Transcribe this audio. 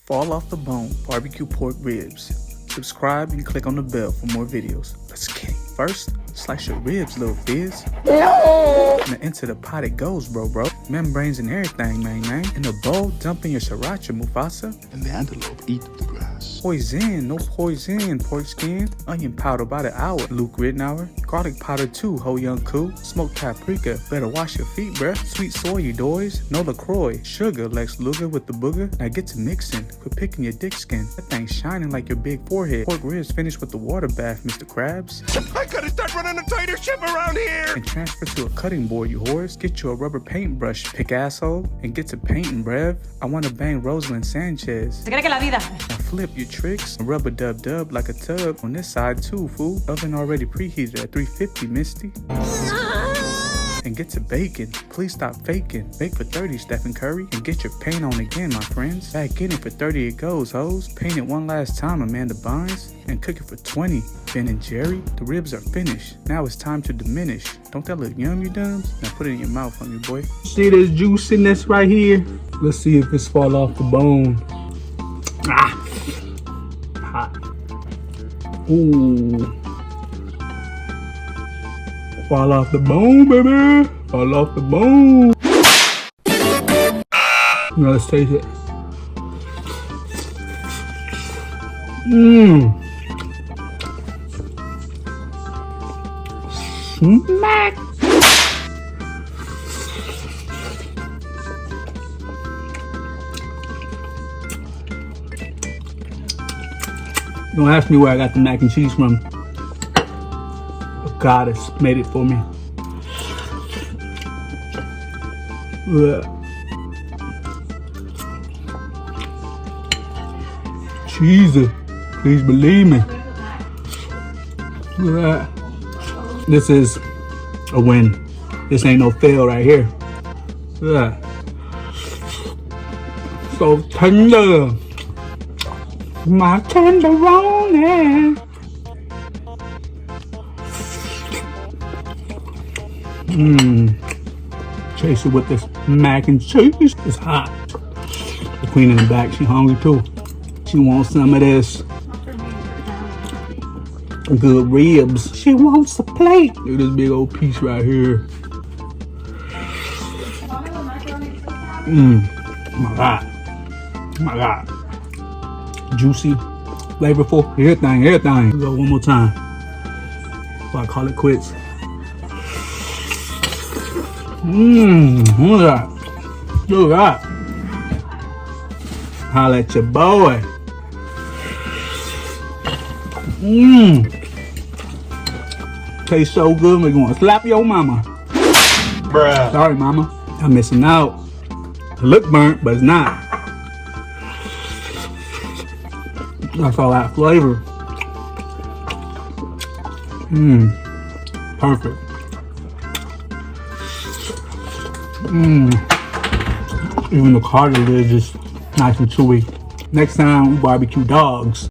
Fall off the bone barbecue pork ribs. Subscribe and click on the bell for more videos. Let's get it. First, slice your ribs, little fizz. No! Now into the pot it goes, bro. Membranes and everything, man. In the bowl, dump in your sriracha, Mufasa. And the antelope eat the grass. Poison, no poison, pork skin. Onion powder by the hour, Luke Rittenhour. Garlic powder too, Ho Young Koo. Smoked paprika, better wash your feet, bruh. Sweet soy, you doys. No LaCroix. Sugar, Lex Luger with the booger. Now get to mixing. Quit picking your dick skin. That thing's shining like your big forehead. Pork ribs finished with the water bath, Mr. Krabs. I gotta start running a tighter ship around here! And transfer to a cutting board, you whores. Get you a rubber paintbrush, pick asshole. And get to painting, brev. I wanna bang Rosalind Sanchez. Se cree que la vida. Now flip your tricks. Rub a dub like a tub. On this side too, fool. Oven already preheated at 350, Misty. And get to baking. Please stop faking. Bake for 30, Stephen Curry. And get your paint on again, my friends. Back in it for 30 it goes, hoes. Paint it one last time, Amanda Bynes. And cook it for 20, Ben and Jerry. The ribs are finished. Now it's time to diminish. Don't that look yum, you dumbs? Now put it in your mouth, on your boy. See this juiciness right here? Let's see if it's fall off the bone. Ah, hot. Ooh. Fall off the bone, baby. Fall off the bone. Now let's taste it. Smack. Don't ask me where I got the mac and cheese from. A goddess made it for me. Cheesy, please believe me. This is a win. This ain't no fail right here. So tender. My tenderoni. Chase it with this mac and cheese. It's hot. The queen in the back, she hungry too. She wants some of this good ribs. She wants a plate. Look at this big old piece right here. My God. My God. Juicy, flavorful, everything. Let's go one more time before I call it quits. Look at that. Look at that. Holla at your boy. Tastes so good, we're gonna slap your mama. Bruh. Sorry, mama. I'm missing out. It look burnt, but it's not. That's all that flavor. Perfect. Even the cartilage is nice and chewy. Next time we barbecue dogs.